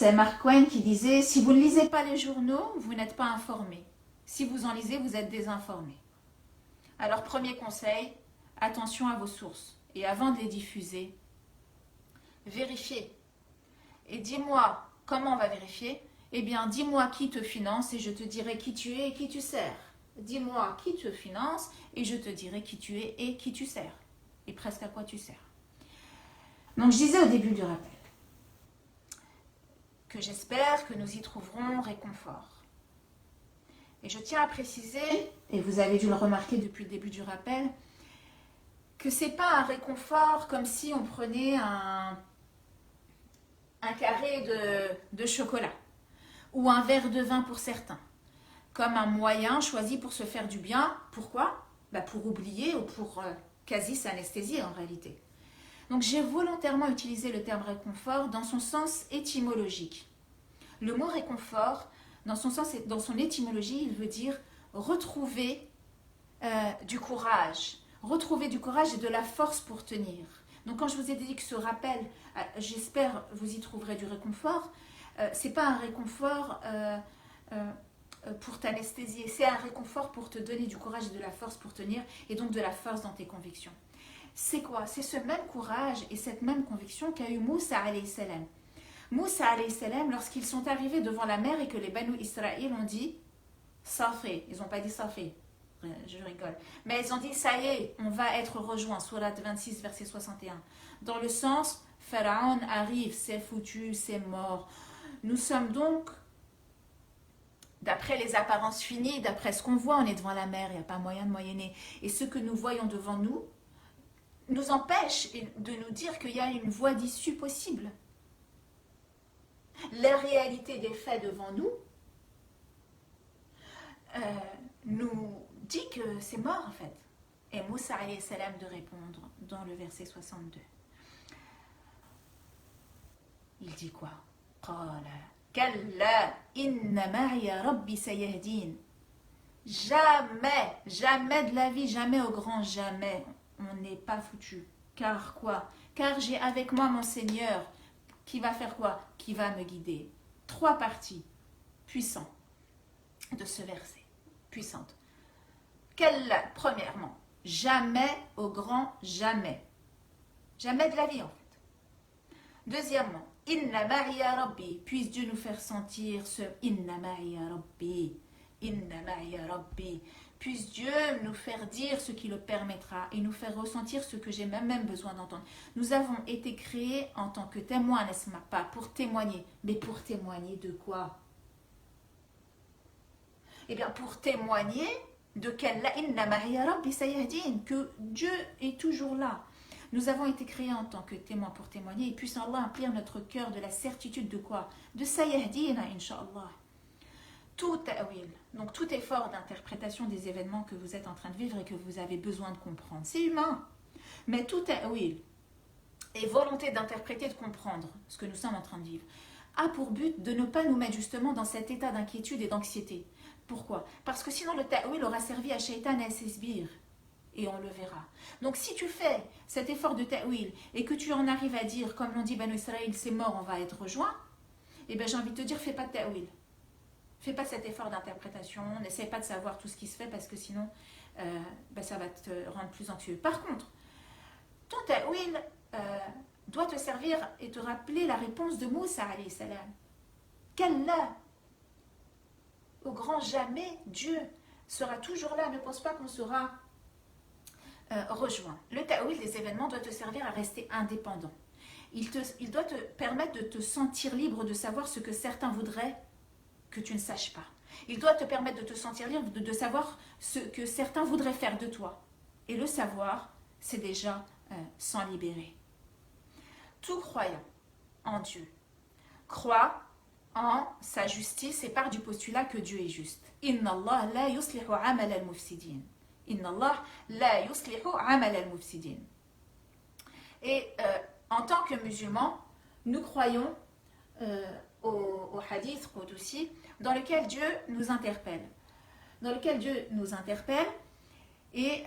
c'est Mark Twain qui disait « Si vous ne lisez pas les journaux, vous n'êtes pas informé. Si vous en lisez, vous êtes désinformé. » Alors, premier conseil, attention à vos sources. Et avant de les diffuser, vérifiez. Et dis-moi, comment on va vérifier? Eh bien, dis-moi qui te finance et je te dirai qui tu es et qui tu sers. Dis-moi qui te finance et je te dirai qui tu es et qui tu sers. Et presque à quoi tu sers. Donc, je disais au début du rappel que j'espère que nous y trouverons réconfort. Et je tiens à préciser, et vous avez dû le remarquer depuis le début du rappel, que ce n'est pas un réconfort comme si on prenait un carré de chocolat ou un verre de vin pour certains, comme un moyen choisi pour se faire du bien. Pourquoi? Pour oublier ou pour quasi s'anesthésier en réalité. Donc j'ai volontairement utilisé le terme réconfort dans son sens étymologique. Le mot réconfort, dans son étymologie, il veut dire retrouver du courage. Retrouver du courage et de la force pour tenir. Donc quand je vous ai dit que ce rappel, j'espère vous y trouverez du réconfort, c'est pas un réconfort pour t'anesthésier, c'est un réconfort pour te donner du courage et de la force pour tenir, et donc de la force dans tes convictions. C'est quoi? C'est ce même courage et cette même conviction qu'a eu Moussa alayhi salam. Moussa alayhi salam, lorsqu'ils sont arrivés devant la mer et que les Banu Israël ont dit Safi, ils n'ont pas dit Safi, je rigole, mais ils ont dit ça y est, on va être rejoints, Surat 26, verset 61, dans le sens Pharaon arrive, c'est foutu, c'est mort. Nous sommes donc, d'après les apparences finies, d'après ce qu'on voit, on est devant la mer, il n'y a pas moyen de moyenner, et ce que nous voyons devant nous empêche de nous dire qu'il y a une voie d'issue possible. La réalité des faits devant nous nous dit que c'est mort en fait. Et Moussa alayhi salam de répondre dans le verset 62. Il dit quoi? Qala kalla inna ma'iya rabbi sayahdin. Jamais, jamais de la vie, jamais au grand jamais, on n'est pas foutu. Car quoi? Car j'ai avec moi mon Seigneur qui va faire quoi? Qui va me guider. 3 parties puissantes de ce verset. Puissantes. Premièrement, jamais au grand jamais. Jamais de la vie en fait. Deuxièmement, Inna ma'iya rabbi. Puisse Dieu nous faire sentir ce Inna ma'iya rabbi. Inna ma'iya rabbi. Puisse Dieu nous faire dire ce qui le permettra et nous faire ressentir ce que j'ai même besoin d'entendre. Nous avons été créés en tant que témoins, n'est-ce pas? Pour témoigner. Mais pour témoigner de quoi? Eh bien, pour témoigner de que Dieu est toujours là. Nous avons été créés en tant que témoins pour témoigner et puisse Allah emplir notre cœur de la certitude de quoi? De sayahdina, incha'Allah. Tout ta'wil, donc tout effort d'interprétation des événements que vous êtes en train de vivre et que vous avez besoin de comprendre, c'est humain. Mais tout ta'wil et volonté d'interpréter, de comprendre ce que nous sommes en train de vivre, a pour but de ne pas nous mettre justement dans cet état d'inquiétude et d'anxiété. Pourquoi? Parce que sinon le ta'wil aura servi à Shaitan et à ses sbires. Et on le verra. Donc si tu fais cet effort de ta'wil et que tu en arrives à dire, comme l'ont dit Banu Israël, c'est mort, on va être rejoint, eh bien j'ai envie de te dire, fais pas de ta'wil. Fais pas cet effort d'interprétation, n'essaie pas de savoir tout ce qui se fait parce que sinon ça va te rendre plus anxieux. Par contre, ton ta'wil doit te servir et te rappeler la réponse de Moussa alayhi salam. Qu'Allah, au grand jamais, Dieu sera toujours là, ne pense pas qu'on sera rejoint. Le ta'wil des événements doit te servir à rester indépendant. Il doit te permettre de te sentir libre de savoir ce que certains voudraient que tu ne saches pas. Il doit te permettre de te sentir libre de savoir ce que certains voudraient faire de toi. Et le savoir, c'est déjà s'en libérer. Tout croyant en Dieu croit en sa justice et part du postulat que Dieu est juste. Inna Allah la yuslihu amal al-mufsidin. Inna Allah la yuslihu amal al-mufsidin. Et en tant que musulmans, nous croyons au hadith Qudsi dans lequel Dieu nous interpelle. Et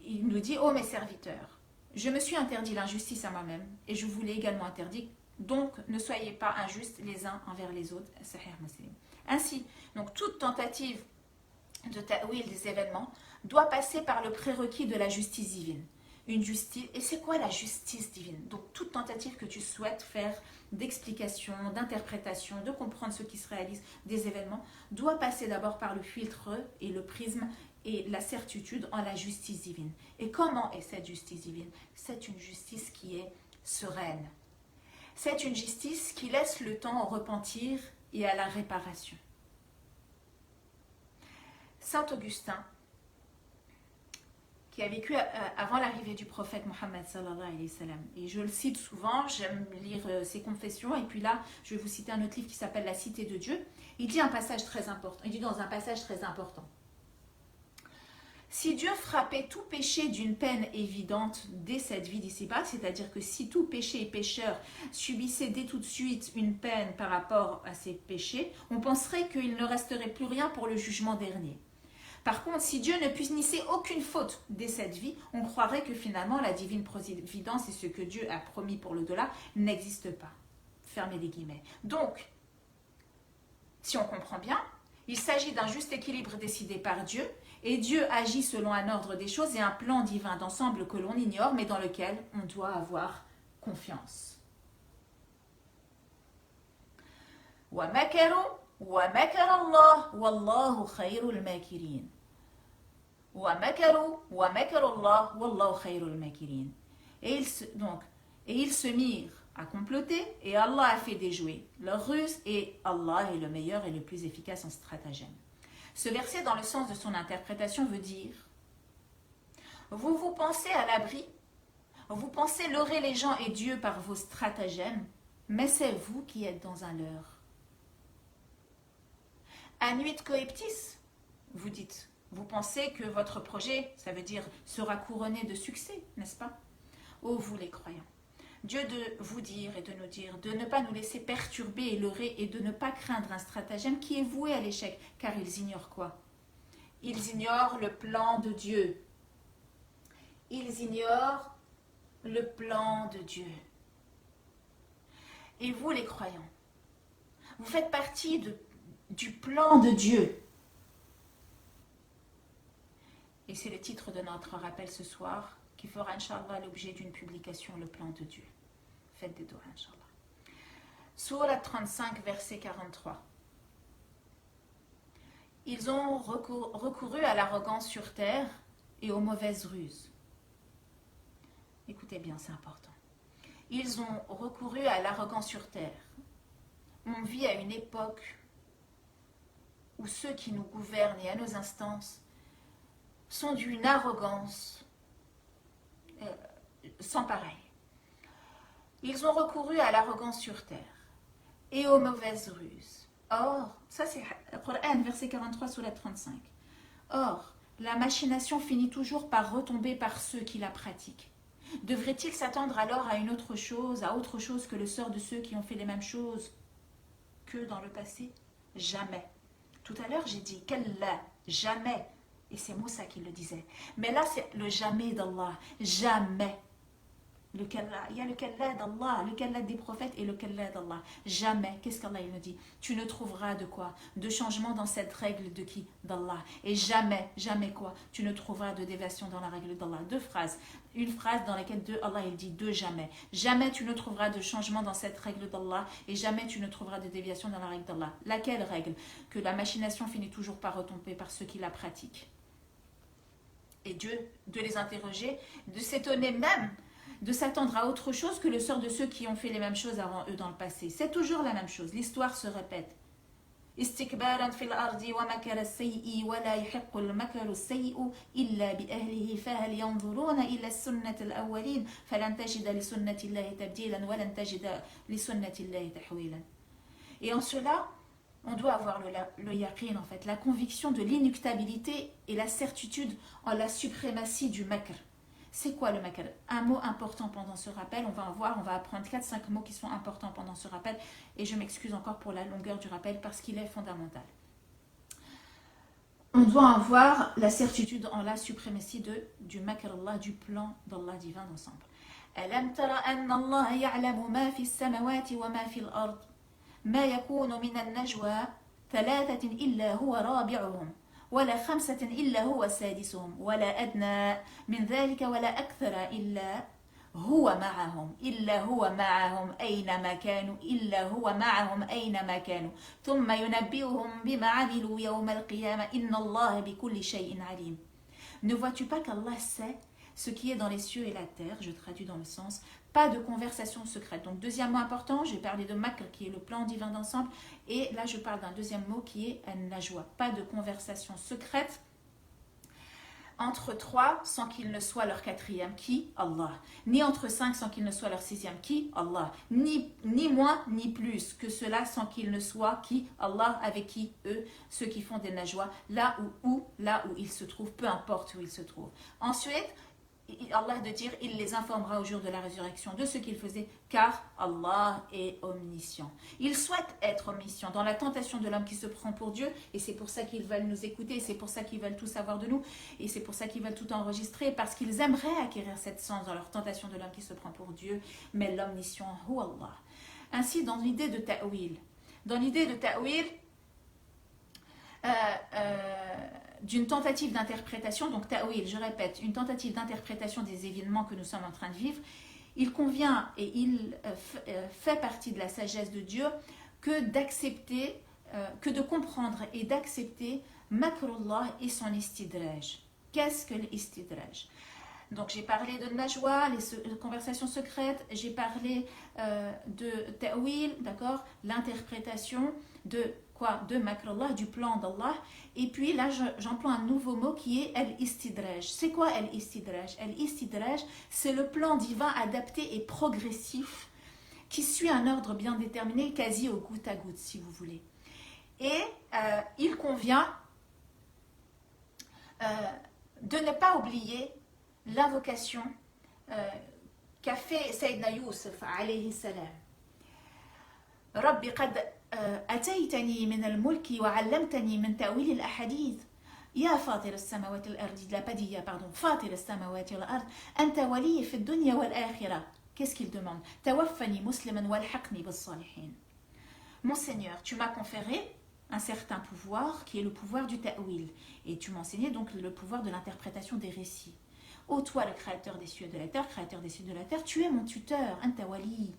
il nous dit: ô mes serviteurs, je me suis interdit l'injustice à moi-même et je vous l'ai également interdit Donc, ne soyez pas injustes les uns envers les autres. Sahih Muslim. Ainsi, donc toute tentative de ta'wil des événements doit passer par le prérequis de la justice divine. Une justice, et c'est quoi la justice divine? Donc toute tentative que tu souhaites faire d'explication, d'interprétation, de comprendre ce qui se réalise des événements, doit passer d'abord par le filtre et le prisme et la certitude en la justice divine. Et comment est cette justice divine? C'est une justice qui est sereine. C'est une justice qui laisse le temps au repentir et à la réparation. Saint Augustin, qui a vécu avant l'arrivée du prophète Mohammed sallallahu alayhi wa sallam. Et je le cite souvent, j'aime lire ses confessions, et puis là, je vais vous citer un autre livre qui s'appelle La Cité de Dieu. Il dit un passage très important, il dit dans un passage très important: si Dieu frappait tout péché d'une peine évidente dès cette vie d'ici-bas, c'est-à-dire que si tout péché et pécheur subissait dès tout de suite une peine par rapport à ses péchés, on penserait qu'il ne resterait plus rien pour le jugement dernier. Par contre, si Dieu ne punissait aucune faute dès cette vie, on croirait que finalement la divine providence et ce que Dieu a promis pour l'au-delà n'existe pas. Fermez les guillemets. Donc, si on comprend bien, il s'agit d'un juste équilibre décidé par Dieu, et Dieu agit selon un ordre des choses et un plan divin d'ensemble que l'on ignore, mais dans lequel on doit avoir confiance. Wa makaru wa makara Allah wallahu khayrul makirin. Wa makaru wa makara Allah wallahu khayrul makirin. Et ils se mirent à comploter, et Allah a fait déjouer leur ruse, et Allah est le meilleur et le plus efficace en stratagème. Ce verset, dans le sens de son interprétation, veut dire: vous vous pensez à l'abri, vous pensez leurrer les gens et Dieu par vos stratagèmes, mais c'est vous qui êtes dans un leurre. Anuit coeptis, vous dites. Vous pensez que votre projet, ça veut dire, sera couronné de succès, n'est-ce pas? Ô vous les croyants, Dieu de vous dire et de nous dire de ne pas nous laisser perturber et leurrer, et de ne pas craindre un stratagème qui est voué à l'échec, car ils ignorent quoi? Ils ignorent le plan de Dieu. Ils ignorent le plan de Dieu. Et vous les croyants, vous faites partie du plan de Dieu. Et c'est le titre de notre rappel ce soir, qui fera, Inch'Allah, l'objet d'une publication, le plan de Dieu. Faites des doigts, Inch'Allah. Sourate 35, verset 43. Ils ont recouru à l'arrogance sur terre et aux mauvaises ruses. Écoutez bien, c'est important. Ils ont recouru à l'arrogance sur terre. On vit à une époque où ceux qui nous gouvernent et à nos instances sont d'une arrogance sans pareil. Ils ont recouru à l'arrogance sur terre et aux mauvaises ruses. Or, ça c'est Coran, verset 43 sur la 35. Or, la machination finit toujours par retomber par ceux qui la pratiquent. Devrait-il s'attendre alors à une autre chose, à autre chose que le sort de ceux qui ont fait les mêmes choses que dans le passé? Jamais. Tout à l'heure, j'ai dit qu'Allah, jamais. Et c'est Moussa qui le disait. Mais là, c'est le jamais d'Allah. Jamais. Le Kalla. Il y a le Kalla d'Allah, le Kalla des prophètes et le Kalla d'Allah. Jamais. Qu'est-ce qu'Allah il nous dit? Tu ne trouveras de quoi? De changement dans cette règle de qui? D'Allah. Et jamais, jamais quoi? Tu ne trouveras de déviation dans la règle d'Allah. Deux phrases. Une phrase dans laquelle Allah il dit deux jamais. Jamais tu ne trouveras de changement dans cette règle d'Allah, et jamais tu ne trouveras de déviation dans la règle d'Allah. Laquelle règle? Que la machination finit toujours par retomber par ceux qui la pratiquent. Et Dieu, de les interroger, de s'étonner même, de s'attendre à autre chose que le sort de ceux qui ont fait les mêmes choses avant eux dans le passé. C'est toujours la même chose, l'histoire se répète. استكبارا في الأرض ومكر السيء ولا يحق المكر السيء إلا بأهله فهل ينظرون إلى السنة الأولين فلن تجد لسنة الله تبديلا ولن تجد لسنة الله تحويلا. Et en cela, on doit avoir le yaqin, en fait, la conviction de l'inuctabilité et la certitude en la suprématie du makr. C'est quoi le makr? Un mot important pendant ce rappel, on va en voir, on va apprendre 4-5 mots qui sont importants pendant ce rappel, et je m'excuse encore pour la longueur du rappel parce qu'il est fondamental. On doit avoir la certitude en la suprématie du makr Allah, du plan d'Allah divin d'ensemble. ألم تر أن الله يعلم ما في السماوات وما في الأرض ما يكون من النجوى ثلاثة إلا هو رابعهم ولا خمسة إلا هو سادسهم ولا أدنى من ذلك ولا أكثر إلا هو معهم أينما كانوا إلا هو معهم أينما كانوا ثم ينبئهم بما عملوا يوم القيامة إن الله بكل شيء عليم. Ne vois-tu pas qu'Allah sait ce qui est dans les cieux et la terre? Je traduis dans le sens, pas de conversation secrète. Donc deuxième mot important, j'ai parlé de makr qui est le plan divin d'ensemble, et là je parle d'un deuxième mot qui est an-najwa, pas de conversation secrète entre trois sans qu'il ne soit leur quatrième, qui? Allah. Ni entre cinq sans qu'il ne soit leur sixième, qui? Allah. Ni moins ni plus que cela sans qu'il ne soit, qui? Allah, avec qui? Eux, ceux qui font des najwa, là où ils se trouvent, peu importe où ils se trouvent. Ensuite, Allah de dire, il les informera au jour de la résurrection de ce qu'ils faisaient, car Allah est omniscient. Il souhaite être omniscient dans la tentation de l'homme qui se prend pour Dieu, et c'est pour ça qu'ils veulent nous écouter, c'est pour ça qu'ils veulent tout savoir de nous, et c'est pour ça qu'ils veulent tout enregistrer, parce qu'ils aimeraient acquérir cette sens dans leur tentation de l'homme qui se prend pour Dieu, mais l'omniscient, hu Allah. Ainsi, dans l'idée de ta'wil, d'une tentative d'interprétation, donc ta'wil, je répète, une tentative d'interprétation des événements que nous sommes en train de vivre, il convient et il fait partie de la sagesse de Dieu que d'accepter, que de comprendre et d'accepter makrullah et son istidraj. Qu'est-ce que l'istidraj? Donc j'ai parlé de najwa, les conversations secrètes, j'ai parlé de ta'wil, d'accord, l'interprétation de quoi? De makrullah, du plan d'Allah. Et puis là, j'emploie un nouveau mot qui est al-istidraj. C'est quoi al-istidraj? Al-istidraj, c'est le plan divin adapté et progressif qui suit un ordre bien déterminé, quasi au goutte à goutte, si vous voulez. Et il convient de ne pas oublier l'invocation qu'a fait Sayyidina Youssef, alayhi salam. Rabbi qad أتيتني من الملك وعلمتني من تأويل الأحاديث يا فاطر السماوات والأرض لا بديا pardon فاطر السماوات والأرض أنت ولي في الدنيا والآخرة. Qu'est-ce qu'il demande? توفني مسلما والحقني بالصالحين. Mon Seigneur, tu m'as conféré un certain pouvoir qui est le pouvoir du ta'wil, et tu m'as enseigné donc le pouvoir de l'interprétation des récits. Ô toi, le créateur des cieux et de la terre, créateur des cieux et de la terre, tu es mon tuteur. Anta wali,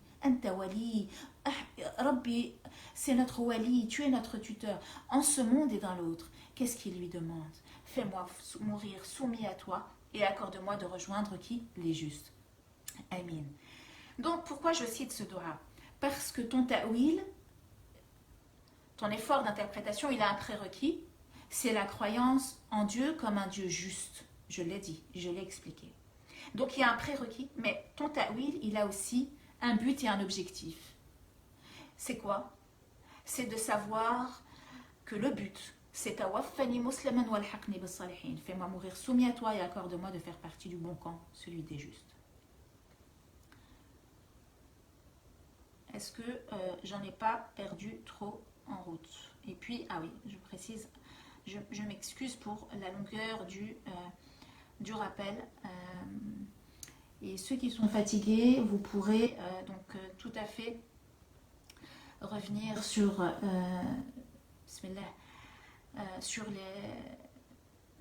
Rabbi, c'est notre wali, tu es notre tuteur, en ce monde et dans l'autre. Qu'est-ce qu'il lui demande? Fais-moi mourir soumis à toi et accorde-moi de rejoindre qui? Les justes. Amin. Donc, pourquoi je cite ce dua? Parce que ton ta'wil, ton effort d'interprétation, il a un prérequis, c'est la croyance en Dieu comme un Dieu juste. Je l'ai dit, je l'ai expliqué. Donc il y a un prérequis, mais ton ta'wil, il a aussi un but et un objectif. C'est quoi? C'est de savoir que le but, c'est tawaffani musliman wal haqni bis salihin. Fais-moi mourir soumis à toi et accorde-moi de faire partie du bon camp, celui des justes. Est-ce que j'en ai pas perdu trop en route? Et puis, ah oui, je précise, je m'excuse pour la longueur du rappel. Et ceux qui sont fatigués, vous pourrez tout à fait revenir sur, sur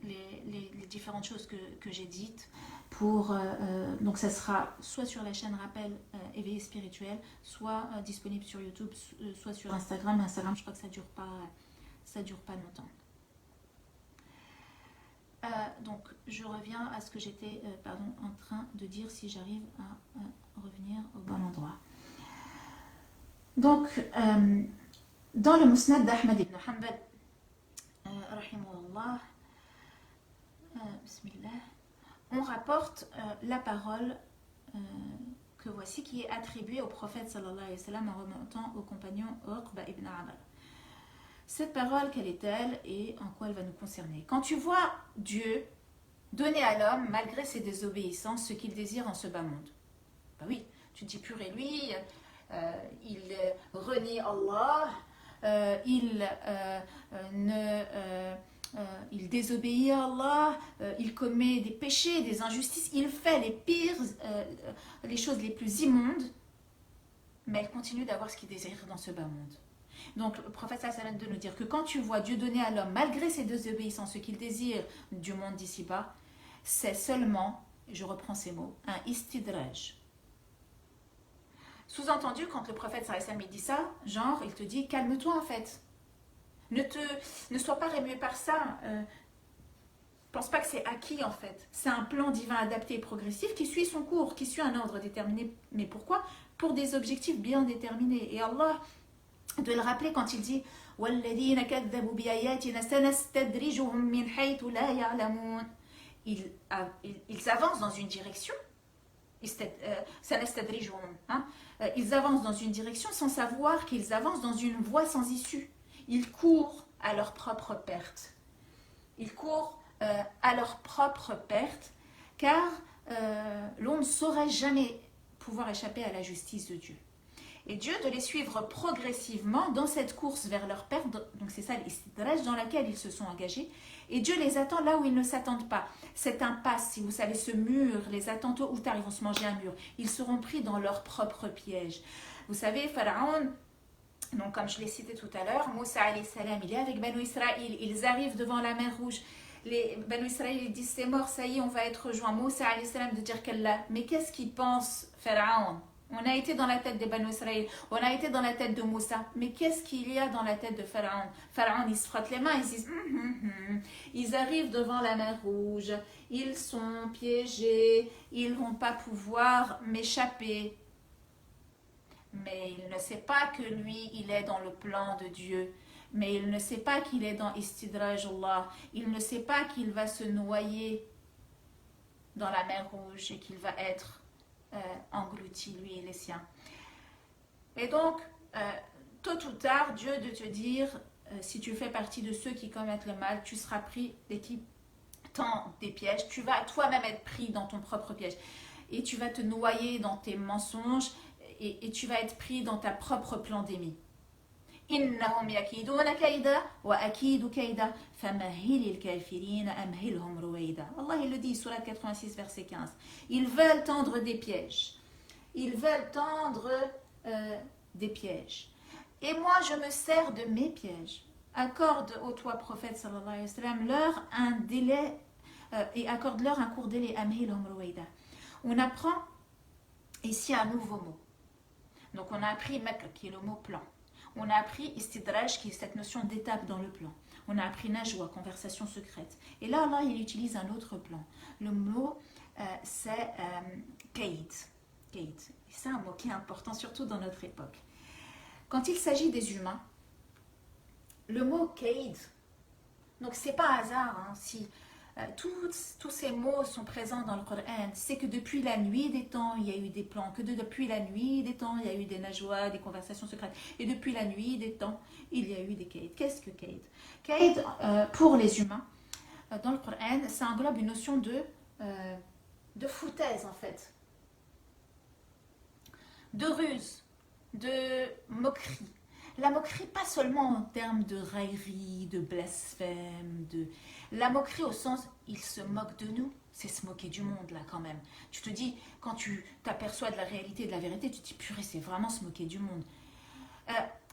les différentes choses que j'ai dites. Donc ça sera soit sur la chaîne rappel éveillé spirituel, soit disponible sur YouTube, soit sur Instagram. Instagram, je crois que ça dure pas longtemps. Donc je reviens à ce que j'étais en train de dire, si j'arrive à revenir au bon endroit. Donc dans le Musnad d'Ahmad ibn Hanbal rahimahullah, bismillah, on rapporte la parole que voici, qui est attribuée au prophète sallallahu alayhi wa sallam en remontant au compagnon Uqba ibn Amr. Cette parole, quelle est-elle et en quoi elle va nous concerner? Quand tu vois Dieu donner à l'homme, malgré ses désobéissances, ce qu'il désire en ce bas monde. Ben oui, tu te dis purée, lui, il renie Allah, il ne il désobéit à Allah, il commet des péchés, des injustices, il fait les pires, les choses les plus immondes, mais il continue d'avoir ce qu'il désire dans ce bas monde. Donc le prophète sallallahu de nous dire que quand tu vois Dieu donner à l'homme, malgré ses désobéissances, ce qu'il désire du monde d'ici-bas, c'est seulement, je reprends ces mots, un istidraj. Sous-entendu, quand le prophète sallallahu dit ça, genre, il te dit, calme-toi en fait. Ne sois pas remué par ça. Pense pas que c'est acquis en fait. C'est un plan divin adapté et progressif qui suit son cours, qui suit un ordre déterminé. Mais pourquoi? Pour des objectifs bien déterminés. Et Allah, de le rappeler quand il dit وَالَّذِينَ كَذَّبُوا بِآيَاتِنَا سَنَسْتَدْرِجُهُم مِّنْ حَيْثُ لَا يَعْلَمُونَ. Ils avancent dans une direction. Ils avancent dans une direction sans savoir qu'ils avancent dans une voie sans issue. Ils courent à leur propre perte. Ils courent à leur propre perte, car l'on ne saurait jamais pouvoir échapper à la justice de Dieu. Et Dieu de les suivre progressivement dans cette course vers leur perte, donc c'est ça l'istidraj dans laquelle ils se sont engagés, et Dieu les attend là où ils ne s'attendent pas. Cette impasse, si vous savez, ce mur les attend tôt ou tard, ils vont se manger un mur. Ils seront pris dans leur propre piège. Vous savez, Pharaon, donc comme je l'ai cité tout à l'heure, Moussa alayhi salam, il est avec Banu Israël, ils arrivent devant la mer Rouge. Les Banu Israël, ils disent c'est mort, ça y est, on va être rejoints. Moussa alayhi salam de dire qu'Allah, mais qu'est-ce qu'il pense Pharaon? On a été dans la tête des Banu Israël, on a été dans la tête de Moussa, mais qu'est-ce qu'il y a dans la tête de Pharaon? Pharaon, il se frotte les mains, ils disent Ils arrivent devant la mer Rouge, ils sont piégés, ils ne vont pas pouvoir m'échapper. Mais il ne sait pas que lui, il est dans le plan de Dieu. Mais il ne sait pas qu'il est dans Istidraj Allah. Il ne sait pas qu'il va se noyer dans la mer Rouge et qu'il va être englouti, lui et les siens. Et donc, tôt ou tard, Dieu de te dire, si tu fais partie de ceux qui commettent le mal, tu seras pris et qui tend des pièges. Tu vas toi-même être pris dans ton propre piège. Et tu vas te noyer dans tes mensonges et tu vas être pris dans ta propre pandémie. إنهم يكيدون كيدا وأكيد كيدا فمهل الكافرين أمهلهم رويدا. Allah il le dit, Sourate 86 verset 15. Ils veulent tendre des pièges. Ils veulent tendre des pièges. Et moi je me sers de mes pièges. Accorde au toi prophète sallallahu alayhi wa sallam leur un délai et accorde-leur un court délai. Amhilhum ruwaida. On apprend ici un nouveau mot. Donc on a appris makr qui est le mot plan. On a appris istidraj qui est cette notion d'étape dans le plan. On a appris najwa, conversation secrète. Et là, Allah, il utilise un autre plan. Le mot, c'est kaid. Kaid. Et c'est un mot qui est important, surtout dans notre époque. Quand il s'agit des humains, le mot kaid, donc c'est pas hasard, hein, si tous ces mots sont présents dans le Coran, c'est que depuis la nuit des temps, il y a eu des plans, que depuis la nuit des temps, il y a eu des najwa, des conversations secrètes, et depuis la nuit des temps, il y a eu des kaid. Qu'est-ce que kaid? Kaid, pour les humains, dans le Coran, ça englobe une notion de foutaise, en fait, de ruse, de moquerie. La moquerie, pas seulement en termes de raillerie, de blasphème, la moquerie au sens, il se moque de nous, c'est se moquer du monde là quand même. Tu te dis, quand tu t'aperçois de la réalité et de la vérité, tu te dis, purée, c'est vraiment se moquer du monde.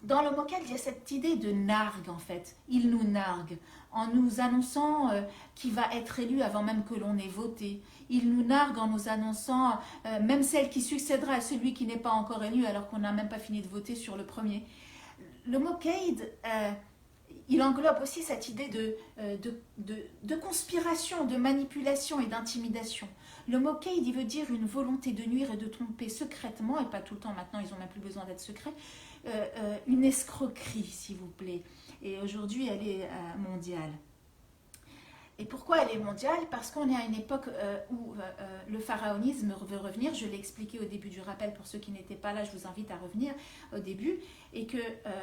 Dans le moquel, il y a cette idée de nargue en fait. Il nous nargue en nous annonçant qui va être élu avant même que l'on ait voté. Il nous nargue en nous annonçant même celle qui succédera à celui qui n'est pas encore élu alors qu'on n'a même pas fini de voter sur le premier. Le mot kaid, il englobe aussi cette idée de conspiration, de manipulation et d'intimidation. Le mot kaid, il veut dire une volonté de nuire et de tromper secrètement, et pas tout le temps maintenant, ils n'ont même plus besoin d'être secrets, une escroquerie, s'il vous plaît. Et aujourd'hui, elle est mondiale. Et pourquoi elle est mondiale? Parce qu'on est à une époque où le pharaonisme veut revenir. Je l'ai expliqué au début du rappel pour ceux qui n'étaient pas là, je vous invite à revenir au début. Et que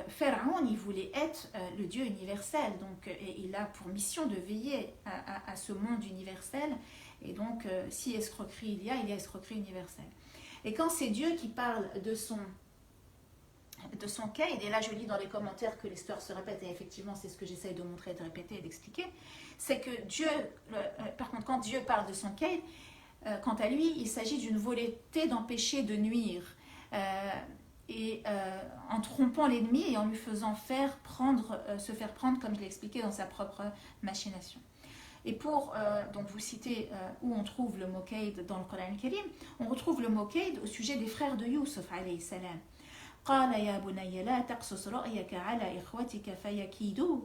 Pharaon, il voulait être le Dieu universel. Donc, et il a pour mission de veiller à ce monde universel. Et donc, si escroquerie il y a escroquerie universelle. Et quand c'est Dieu qui parle de de son caïd, et là je lis dans les commentaires que l'histoire se répète, et effectivement c'est ce que j'essaye de montrer, de répéter et d'expliquer, c'est que Dieu, par contre quand Dieu parle de son caïd, quant à lui, il s'agit d'une volonté d'empêcher de nuire, en trompant l'ennemi et en lui faisant se faire prendre, comme je l'ai expliqué, dans sa propre machination. Et pour donc vous citer où on trouve le mot kaïd dans le Coran al-Karim, on retrouve le mot kaïd au sujet des frères de Youssef alayhi salam. قال يا بني لا تقصص رؤيك على إخوتك فيكيدوا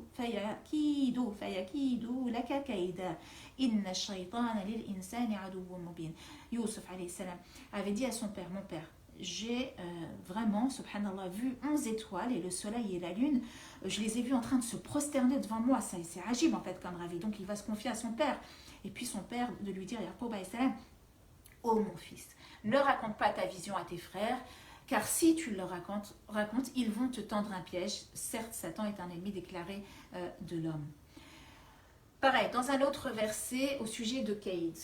لك كيدا إن الشيطان للإنسان عدو مبين. Youssef alayhi salam avait dit à son père, mon père, j'ai vraiment, subhanallah, vu 11 étoiles et le soleil et la lune, je les ai vus en train de se prosterner devant moi, c'est agib en fait comme ravi, donc il va se confier à son père, et puis son père de lui dire, Yaqub alayhi salam, ô mon fils, ne raconte pas ta vision à tes frères, car si tu le racontes, ils vont te tendre un piège. Certes, Satan est un ennemi déclaré de l'homme. Pareil, dans un autre verset au sujet de Kaïd.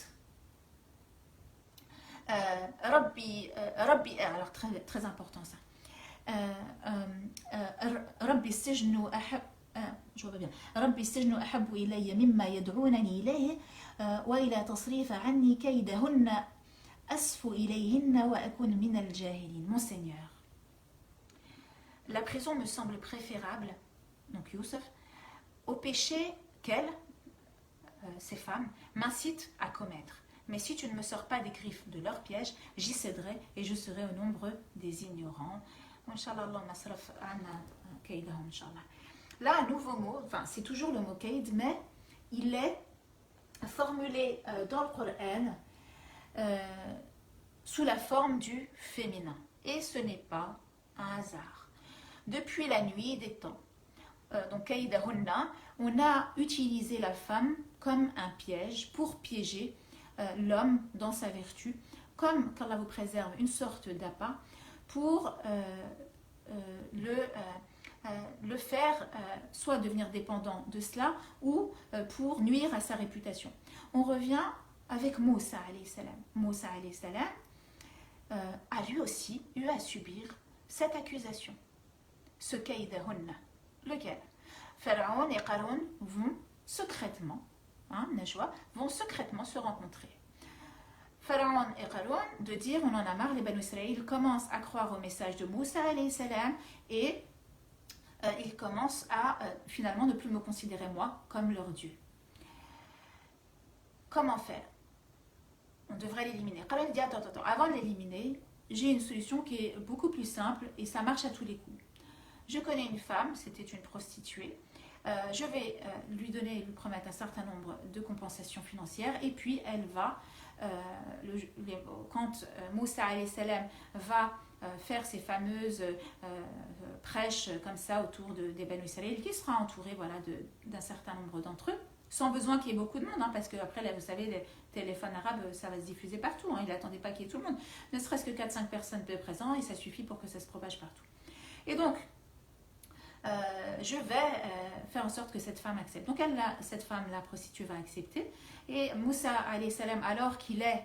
Rabbi, alors très important ça. Rabbi sijnu ahab, je vois bien. Rabbi sijnu ahabbu ilayya mimma yad'unani ilayhi wa ila tasrifa anni kaydahunna asfu ilayhinna wa akun min al-jahilin. Mon Seigneur, la prison me semble préférable, donc Youssef, au péché qu'elles, ces femmes, m'incitent à commettre. Mais si tu ne me sors pas des griffes de leur piège, j'y céderai et je serai au nombre des ignorants. Là, un nouveau mot, enfin c'est toujours le mot kaïd, mais il est formulé dans le Coran sous la forme du féminin. Et ce n'est pas un hasard. Depuis la nuit des temps, donc kaïdahunna, on a utilisé la femme comme un piège pour piéger l'homme dans sa vertu, comme, qu'Allah vous préserve, une sorte d'appât pour le faire soit devenir dépendant de cela ou pour nuire à sa réputation. On revient avec Moussa alayhi salam. Moussa alayhi salam a lui aussi eu à subir cette accusation, ce kaïdahunna, lequel Pharaon et Qarun vont secrètement, Najwa, vont secrètement se rencontrer. Pharaon et Qarun de dire on en a marre, les Banu Israël commencent à croire au message de Moussa alayhi salam et ils commencent à finalement ne plus me considérer moi comme leur Dieu. Comment faire? On devrait l'éliminer. Qarun dit attends, avant de l'éliminer, j'ai une solution qui est beaucoup plus simple et ça marche à tous les coups. Je connais une femme, c'était une prostituée. Je vais lui promettre un certain nombre de compensations financières et puis elle va, quand Moussa alayhi salam va faire ces fameuses prêches comme ça autour des Banu Israël, qui sera entouré d'un certain nombre d'entre eux, sans besoin qu'il y ait beaucoup de monde, parce qu'après, là, vous savez, les téléphones arabes, ça va se diffuser partout, il n'attendait pas qu'il y ait tout le monde, ne serait-ce que 4-5 personnes présentes et ça suffit pour que ça se propage partout. Et donc, je vais faire en sorte que cette femme accepte. Donc cette femme, la prostituée, va accepter. Et Moussa alayhi salam, alors qu'il est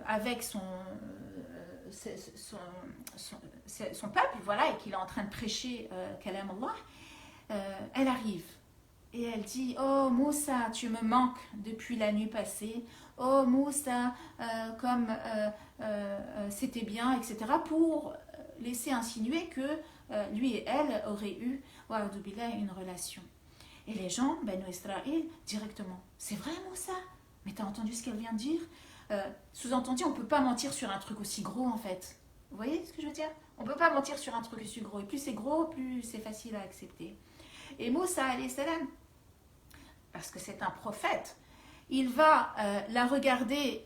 avec son peuple, et qu'il est en train de prêcher Kalam Allah, elle arrive. Et elle dit, oh Moussa, tu me manques depuis la nuit passée. Oh Moussa, comme c'était bien, etc. Pour laisser insinuer que lui et elle auraient eu une relation. Et les gens, Banu Israël, directement, c'est vrai Moussa? Mais t'as entendu ce qu'elle vient de dire? Sous-entendu, on ne peut pas mentir sur un truc aussi gros en fait. Vous voyez ce que je veux dire? On ne peut pas mentir sur un truc aussi gros. Et plus c'est gros, plus c'est facile à accepter. Et Moussa alayhi salam, parce que c'est un prophète, il va la regarder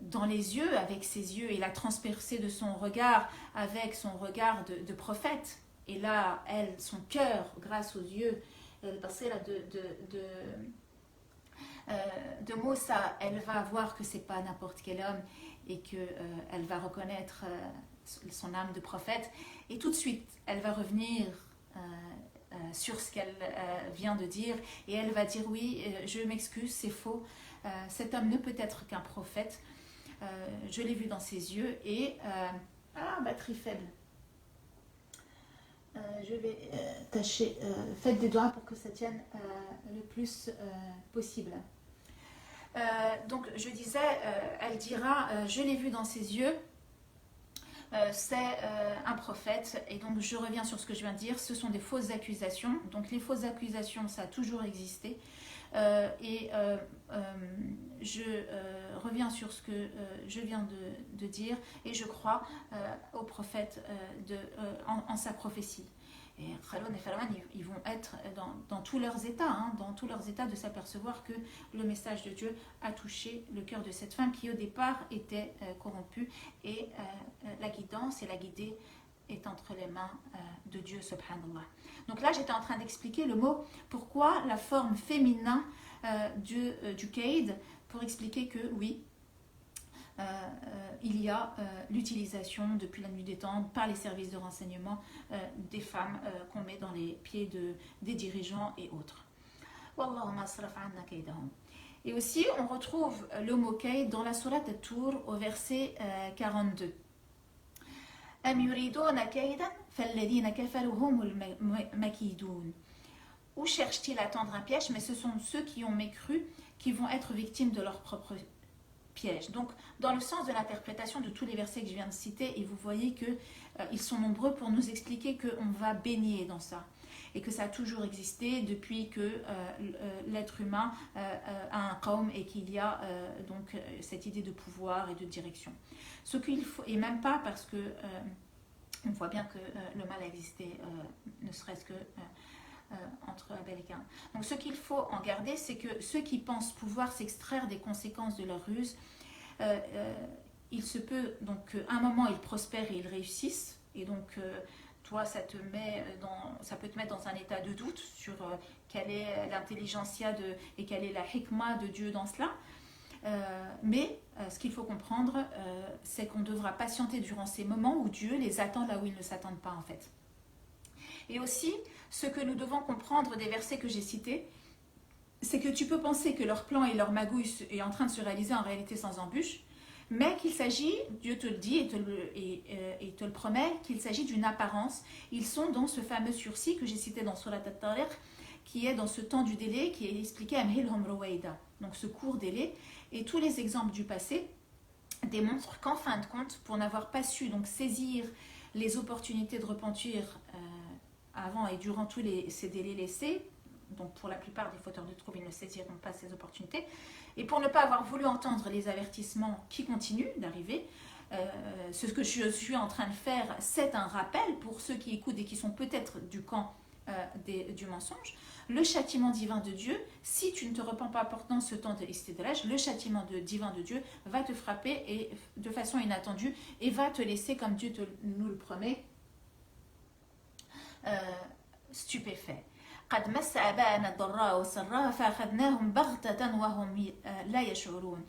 dans les yeux, avec ses yeux, et la transpercer de son regard avec son regard de prophète. Et là, elle, son cœur, grâce aux yeux de Moussa, elle va voir que c'est pas n'importe quel homme et qu'elle va reconnaître son âme de prophète. Et tout de suite, elle va revenir sur ce qu'elle vient de dire et elle va dire oui, je m'excuse, c'est faux. Cet homme ne peut être qu'un prophète. je l'ai vu dans ses yeux et... batterie faible. Je vais tâcher, faites des doigts pour que ça tienne le plus possible. Donc je disais, elle dira, je l'ai vu dans ses yeux, c'est un prophète, et donc je reviens sur ce que je viens de dire, ce sont des fausses accusations. Donc les fausses accusations, ça a toujours existé. Je reviens sur ce que je viens de dire, et je crois au prophète en sa prophétie. Et Khalon et Farwan, ils vont être dans tous leurs états, dans tous leurs états, de s'apercevoir que le message de Dieu a touché le cœur de cette femme qui au départ était corrompue, et la guidance et la guidée est entre les mains de Dieu, subhanallah. Donc là, j'étais en train d'expliquer le mot, pourquoi la forme féminin du Kaid, pour expliquer que oui, il y a l'utilisation depuis la nuit des temps par les services de renseignement des femmes qu'on met dans les pieds des dirigeants et autres. Et aussi, on retrouve le mot Kaid dans la sourate At-Tur au verset 42. Où cherche-t-il à tendre un piège? Mais ce sont ceux qui ont mécru qui vont être victimes de leur propre piège. Donc, dans le sens de l'interprétation de tous les versets que je viens de citer, et vous voyez qu'ils sont nombreux pour nous expliquer qu'on va baigner dans ça, et que ça a toujours existé depuis que l'être humain a un qawm, et qu'il y a donc cette idée de pouvoir et de direction. Ce qu'il faut, et même pas parce que on voit bien que le mal a existé, ne serait-ce que entre Abel et Caïn. Donc ce qu'il faut en garder, c'est que ceux qui pensent pouvoir s'extraire des conséquences de leur ruse, il se peut donc qu'à un moment ils prospèrent et ils réussissent, et donc toi ça peut te mettre dans un état de doute sur quelle est l'intelligentsia et quelle est la hikmah de Dieu dans cela. Mais ce qu'il faut comprendre, c'est qu'on devra patienter durant ces moments où Dieu les attend là où ils ne s'attendent pas en fait. Et aussi, ce que nous devons comprendre des versets que j'ai cités, c'est que tu peux penser que leur plan et leur magouille est en train de se réaliser en réalité sans embûche, mais qu'il s'agit, Dieu te le dit et te le promet, qu'il s'agit d'une apparence. Ils sont dans ce fameux sursis que j'ai cité dans Surat At-Tariq, qui est dans ce temps du délai, qui est expliqué à Amhilhum Ruwaida, donc ce court délai. Et tous les exemples du passé démontrent qu'en fin de compte, pour n'avoir pas su donc saisir les opportunités de repentir avant et durant tous ces délais laissés, donc pour la plupart des fauteurs de troubles, ils ne saisiront pas ces opportunités, et pour ne pas avoir voulu entendre les avertissements qui continuent d'arriver, ce que je suis en train de faire, c'est un rappel pour ceux qui écoutent et qui sont peut-être du camp du mensonge. Le châtiment divin de Dieu, si tu ne te repens pas pendant ce temps de istidraj, le châtiment divin de Dieu va te frapper et, de façon inattendue, et va te laisser, comme Dieu nous le promet, stupéfait. قد مس آباءنا الضراء والسراء فأخذناهم بغتة وهم لا يشعرون.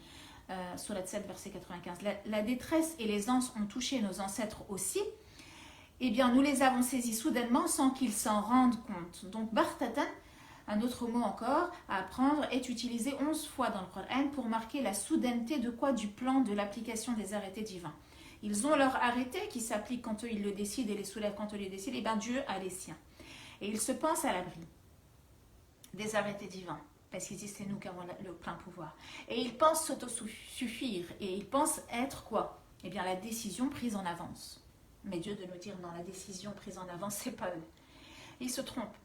Surat 7, verset 95. La détresse et l'aisance ont touché nos ancêtres aussi. Eh bien, nous les avons saisis soudainement sans qu'ils s'en rendent compte. Donc, baghtatan, un autre mot encore à apprendre, est utilisé 11 fois dans le Coran pour marquer la soudaineté de quoi? Du plan de l'application des arrêtés divins. Ils ont leur arrêté qui s'applique quand eux ils le décident et les soulèvent quand eux les décident, et bien Dieu a les siens. Et ils se pensent à l'abri des arrêtés divins, parce qu'ils disent c'est nous qui avons le plein pouvoir. Et ils pensent s'autosuffire, et ils pensent être quoi? Eh bien la décision prise en avance. Mais Dieu de nous dire non, la décision prise en avance, c'est pas eux. Ils se trompent.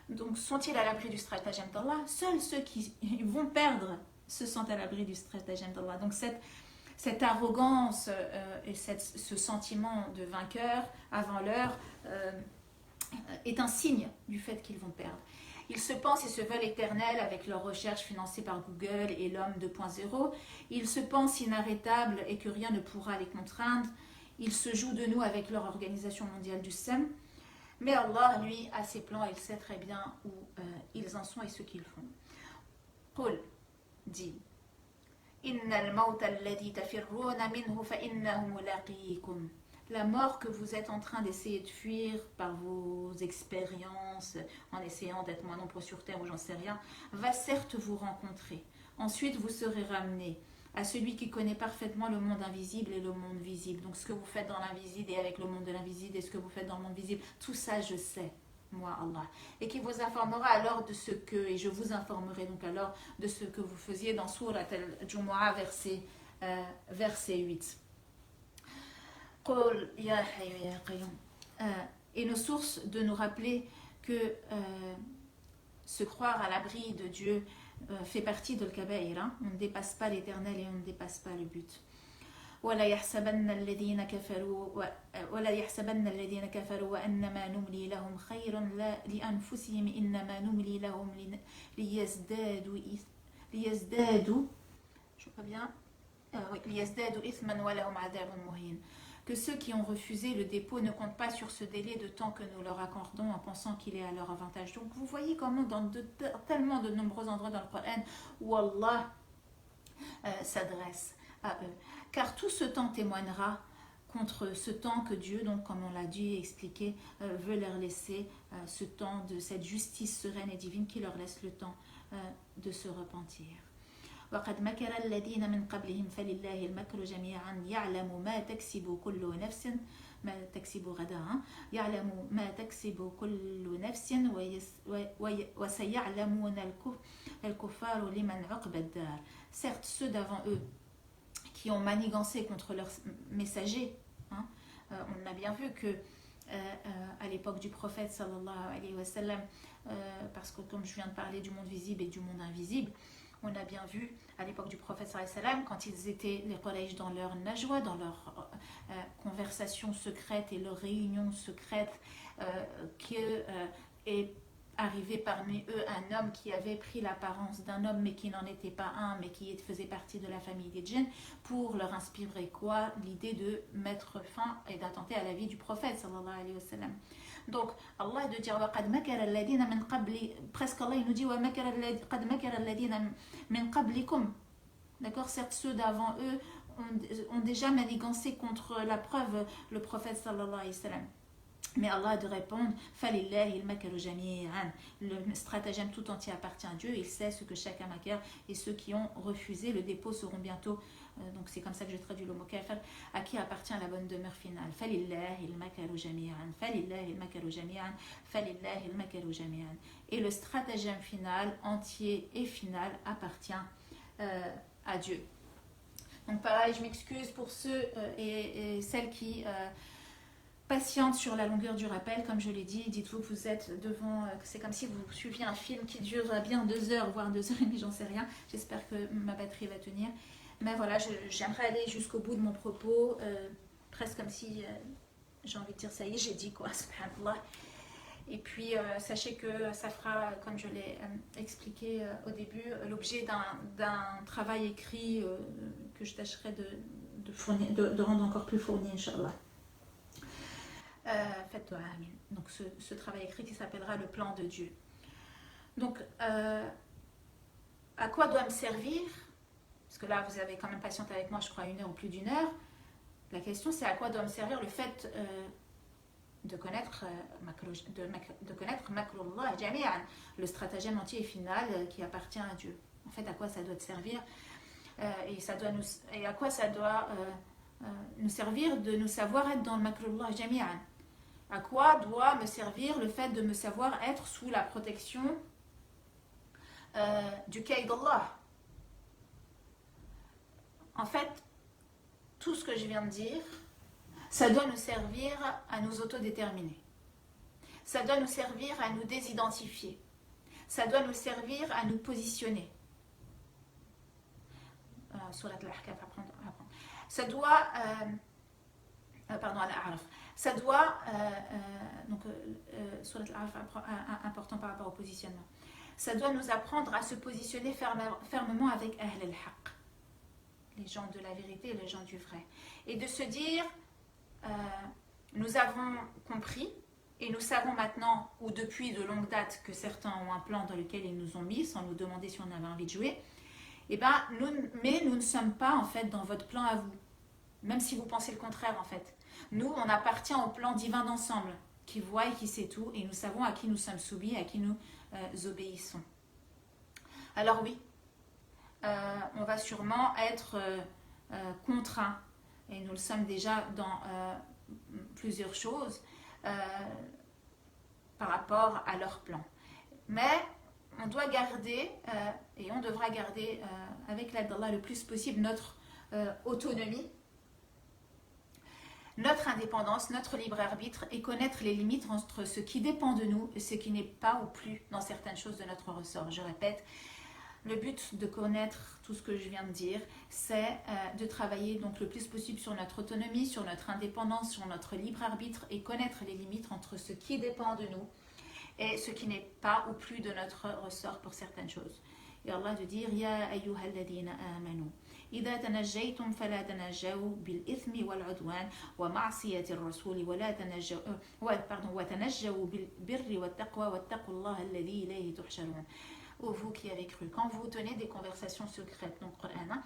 Donc sont-ils à l'abri du stratagème d'Allah? Seuls ceux qui vont perdre se sentent à l'abri du stratagème d'Allah. Donc cette arrogance et ce sentiment de vainqueur avant l'heure est un signe du fait qu'ils vont perdre. Ils se pensent et se veulent éternels avec leurs recherches financées par Google et l'homme 2.0. Ils se pensent inarrêtables et que rien ne pourra les contraindre. Ils se jouent de nous avec leur organisation mondiale du SEM. Mais Allah, lui, a ses plans et il sait très bien où ils en sont et ce qu'ils font. Qul, dit, Innal mawta alladhi tafirruna minhu fa innahu mulaqikum. la mort que vous êtes en train d'essayer de fuir par vos expériences, en essayant d'être moins nombreux sur Terre ou j'en sais rien, va certes vous rencontrer. Ensuite, vous serez ramené à celui qui connaît parfaitement le monde invisible et le monde visible. Donc ce que vous faites dans l'invisible et avec le monde de l'invisible et ce que vous faites dans le monde visible, tout ça je sais, moi Allah. Et qui vous informera alors de ce que, et je vous informerai donc alors de ce que vous faisiez dans Surat al-Jumu'ah verset 8. Et nos sources de nous rappeler que se croire à l'abri de Dieu fait partie de l'Kabaïr. On ne dépasse pas l'éternel et on ne dépasse pas le but. ولا يحسبن الذين كفروا وأنما نملي لهم خير لأنفسهم إنما نملي لهم ليزدادوا je vois pas bien ليزدادوا إثما ولهم عذاب مهين. Que ceux qui ont refusé le dépôt ne comptent pas sur ce délai de temps que nous leur accordons en pensant qu'il est à leur avantage. Donc vous voyez comment dans tellement de nombreux endroits dans le Coran où Allah s'adresse à eux. Car tout ce temps témoignera contre ce temps que Dieu, donc comme on l'a dit et expliqué, veut leur laisser, ce temps de cette justice sereine et divine qui leur laisse le temps de se repentir. وقد مكر الذين من قبلهم فلله المكر جميعا يعلم ما تكسب كل نفس ما تكسب غدا يعلم ما تكسب كل نفس وسيعلمون الكفار لمن عقبى الدار. Certes, ceux d'avant eux qui ont manigancé contre leurs messagers, on a bien vu que à l'époque du prophète sallallahu alayhi wa sallam, parce que comme je viens de parler du monde visible et du monde invisible, on a bien vu à l'époque du prophète sallallahu alayhi wa sallam, quand ils étaient les Quraysh dans leur najwa, dans leur conversation secrète et leur réunion secrète, est arrivé parmi eux un homme qui avait pris l'apparence d'un homme mais qui n'en était pas un, mais qui faisait partie de la famille des djinns, pour leur inspirer quoi? L'idée de mettre fin et d'attenter à la vie du prophète sallallahu alayhi wa sallam. Donc Allah de dire وَقَدْ مَكَرَ الَّذِينَ مِنْ قَبْلِ, presque Allah il nous dit وَقَدْ مَكَرَ الَّذِينَ مِنْ قَبْلِكُمْ. D'accord, certes ceux d'avant eux ont déjà manigancé contre la preuve le prophète sallallahu alayhi wa sallam. Mais Allah a de répondre فَلِلَّهِ الْمَكَرُ جَمِيعًا. Le stratagème tout entier appartient à Dieu. Il sait ce que chacun makar, et ceux qui ont refusé le dépôt seront bientôt, donc c'est comme ça que je traduis le mot kafir, à qui appartient la bonne demeure finale. فَلِلَّهِ الْمَكَرُ جَمِيعًا فَلِلَّهِ الْمَكَرُ جَمِيعًا فَلِلَّهِ الْمَكَرُ جَمِيعًا. Et le stratagème final, entier et final, appartient à Dieu. Donc pareil, je m'excuse pour ceux et celles qui patiente sur la longueur du rappel, comme je l'ai dit. Dites-vous que vous êtes devant, c'est comme si vous suiviez un film qui dure bien 2 heures, voire 2 heures et demie, j'en sais rien. J'espère que ma batterie va tenir. Mais voilà, j'aimerais aller jusqu'au bout de mon propos, presque comme si j'ai envie de dire ça y est, j'ai dit quoi, subhanallah. Et puis sachez que ça fera, comme je l'ai expliqué au début, l'objet d'un travail écrit que je tâcherai de fournir, de rendre encore plus fourni, Inch'Allah. Donc ce travail écrit qui s'appellera le plan de Dieu. Donc à quoi doit me servir, parce que là vous avez quand même patienté avec moi, je crois 1 heure ou plus d'1 heure. La question c'est à quoi doit me servir le fait de connaître Makrullah Jami'an, le stratagème entier et final qui appartient à Dieu. En fait, à quoi ça doit te servir, et à quoi ça doit nous servir de nous savoir être dans le Makrullah Jami'an. À quoi doit me servir le fait de me savoir être sous la protection du Kaïd d'Allah. En fait, tout ce que je viens de dire, ça doit nous servir à nous autodéterminer. Ça doit nous servir à nous désidentifier. Ça doit nous servir à nous positionner. Surat al-Ahqaf, apprendre. Ça doit... pardon, al-A'raf. Ça doit, Surat al-A'raf, important par rapport au positionnement. Ça doit nous apprendre à se positionner fermement avec Ahl al-Haq, les gens de la vérité et les gens du vrai. Et de se dire, nous avons compris et nous savons maintenant, ou depuis de longue date, que certains ont un plan dans lequel ils nous ont mis sans nous demander si on avait envie de jouer. Et mais nous ne sommes pas en fait dans votre plan à vous. Même si vous pensez le contraire en fait. Nous, on appartient au plan divin d'ensemble, qui voit et qui sait tout, et nous savons à qui nous sommes soumis, à qui nous obéissons. Alors oui, on va sûrement être contraint, et nous le sommes déjà dans plusieurs choses par rapport à leur plan. Mais on doit garder, et on devra garder avec l'aide d'Allah le plus possible notre autonomie, notre indépendance, notre libre arbitre et connaître les limites entre ce qui dépend de nous et ce qui n'est pas ou plus dans certaines choses de notre ressort. Je répète, le but de connaître tout ce que je viens de dire, c'est de travailler donc le plus possible sur notre autonomie, sur notre indépendance, sur notre libre arbitre et connaître les limites entre ce qui dépend de nous et ce qui n'est pas ou plus de notre ressort pour certaines choses. Et Allah de dire Ya ayyuhalladhina amanu إذا تنجيتم فلا تنجوا بالإثم والعدوان ومعصية الرسول وتنجوا بالبر والتقوى واتقوا الله الذي إليه تحشرون. Ô vous qui avez cru, quand vous tenez des conversations secrètes, donc Coran,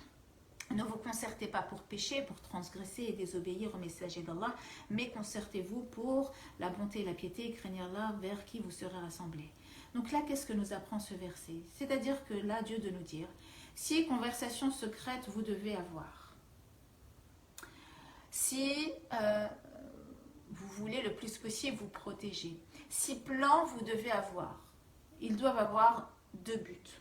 ne vous concertez pas pour pécher, pour transgresser et désobéir au messager d'Allah, mais concertez-vous pour la bonté et la piété et craignez Allah vers qui vous serez rassemblés. Donc là, qu'est-ce que nous apprend ce verset? C'est-à-dire que là, Dieu de nous dire, si conversation secrète vous devez avoir, si vous voulez le plus possible vous protéger, si plan vous devez avoir, ils doivent avoir deux buts,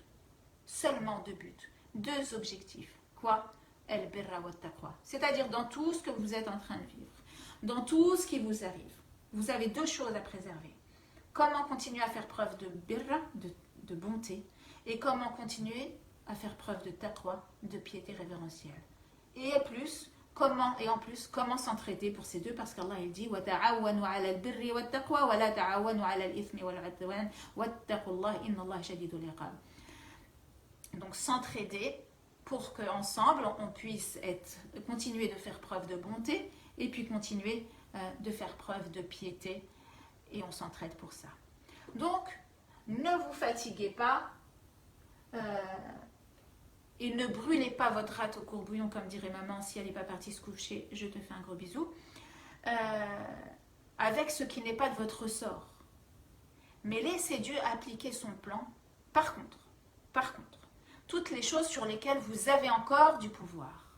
seulement deux buts, deux objectifs. Quoi? El-birra wa taqwa. C'est-à-dire dans tout ce que vous êtes en train de vivre, dans tout ce qui vous arrive, vous avez deux choses à préserver. Comment continuer à faire preuve de birra, de bonté, et comment continuer à faire preuve de taqwa, de piété révérentielle. Et en plus, comment s'entraider pour ces deux, parce qu'Allah il dit وَتَعَوَّنُوا عَلَى الْبِرِّ وَالتَّقْوَى وَلَا تَعَوَّنُوا عَلَى الْإِثْمِ وَالْعُدْوَانِ وَاتَّقُوا اللَّهَ إِنَّ اللَّهَ شَدِيدُ الْعِقَابِ. Donc s'entraider pour qu'ensemble on puisse continuer de faire preuve de bonté et puis continuer de faire preuve de piété, et on s'entraide pour ça. Donc ne vous fatiguez pas et ne brûlez pas votre rate au courbouillon, comme dirait maman si elle n'est pas partie se coucher, je te fais un gros bisou, avec ce qui n'est pas de votre ressort. Mais laissez Dieu appliquer son plan. Par contre, toutes les choses sur lesquelles vous avez encore du pouvoir,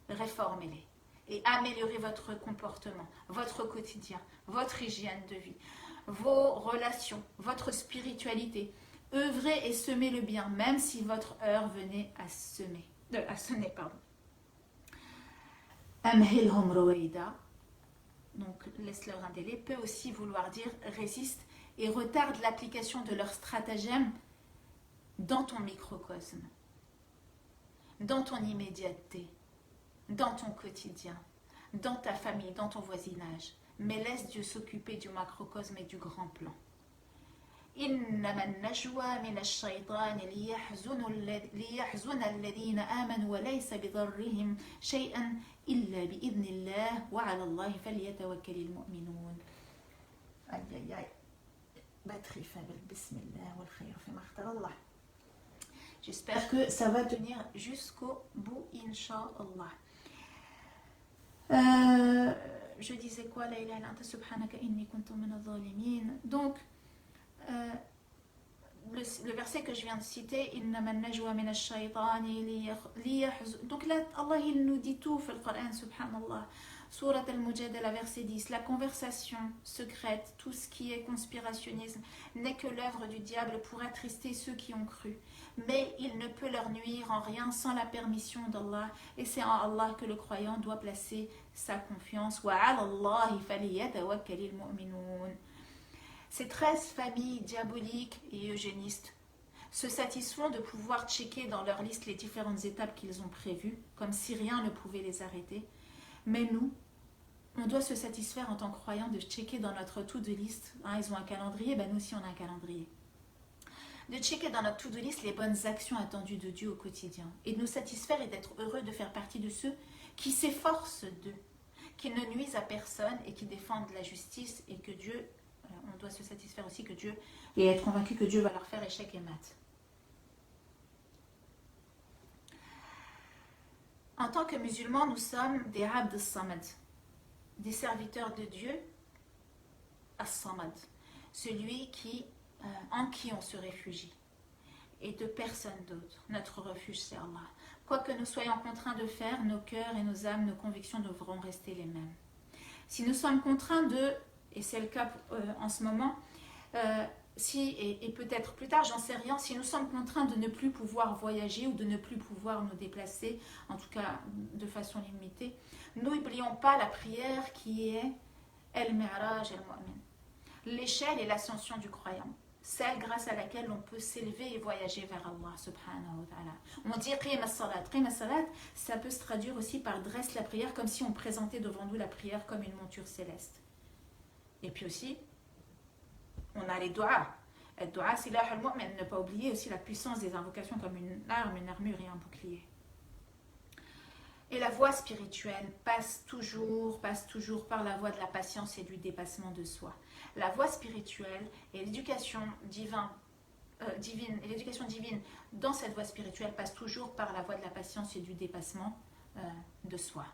réformez-les et améliorez votre comportement, votre quotidien, votre hygiène de vie, vos relations, votre spiritualité. Œuvrez et semez le bien, même si votre heure venait à sonner. Amhilhum roeida, donc laisse-leur un délai, peut aussi vouloir dire résiste et retarde l'application de leur stratagème dans ton microcosme, dans ton immédiateté, dans ton quotidien, dans ta famille, dans ton voisinage. Mais laisse Dieu s'occuper du macrocosme et du grand plan. إنما النجوى من الشيطان ليحزن الذين آمنوا وليس بضرهم شيئا إلا بإذن الله وعلى الله فليتوكل المؤمنون. أي أي أي batterie faible, bismillah wal khayr fi ma khtar Allah. J'espère que ça va tenir jusqu'au bout, Inch'Allah. Je disais quoi, la ilaha illa anta subhanaka inni kuntu min adh-dhalimin. Donc le verset que je viens de citer, donc là Allah il nous dit tout dans le Coran, subhanallah. Surat al-Mujadala verset 10, la conversation secrète, tout ce qui est conspirationnisme n'est que l'œuvre du diable pour attrister ceux qui ont cru, mais il ne peut leur nuire en rien sans la permission d'Allah, et c'est en Allah que le croyant doit placer sa confiance. Wa 'ala Allahi falyatawakkalil mu'minun. Ces 13 familles diaboliques et eugénistes se satisfont de pouvoir checker dans leur liste les différentes étapes qu'ils ont prévues, comme si rien ne pouvait les arrêter. Mais nous, on doit se satisfaire en tant que croyants de checker dans notre to-do list. Ils ont un calendrier, nous aussi on a un calendrier. De checker dans notre to-do list les bonnes actions attendues de Dieu au quotidien. Et de nous satisfaire et d'être heureux de faire partie de ceux qui s'efforcent d'eux, qui ne nuisent à personne et qui défendent la justice, et que Dieu... on doit se satisfaire aussi que Dieu, et être convaincu que Dieu va leur faire échec et mat. En tant que musulmans, nous sommes des abd samad. des serviteurs de Dieu, As-Samad, celui en qui on se réfugie, et de personne d'autre. Notre refuge, c'est Allah. Quoi que nous soyons contraints de faire, nos cœurs et nos âmes, nos convictions devront rester les mêmes. Si nous sommes contraints et c'est le cas en ce moment, et peut-être plus tard, j'en sais rien, si nous sommes contraints de ne plus pouvoir voyager ou de ne plus pouvoir nous déplacer, en tout cas de façon limitée, n'oublions pas la prière qui est El-Mi'raj El-Mu'min, l'échelle et l'ascension du croyant, celle grâce à laquelle on peut s'élever et voyager vers Allah subhanahu wa ta'ala. On dit Qim as-salat. Qim as-salat, ça peut se traduire aussi par dresse la prière, comme si on présentait devant nous la prière comme une monture céleste. Et puis aussi, on a les doigts. Le doigt, c'est silah al-mu'min. Ne pas oublier aussi la puissance des invocations comme une arme, une armure et un bouclier. Et la voie spirituelle passe toujours par la voie de la patience et du dépassement de soi. La voie spirituelle et l'éducation divine, dans cette voie spirituelle passe toujours par la voie de la patience et du dépassement de soi.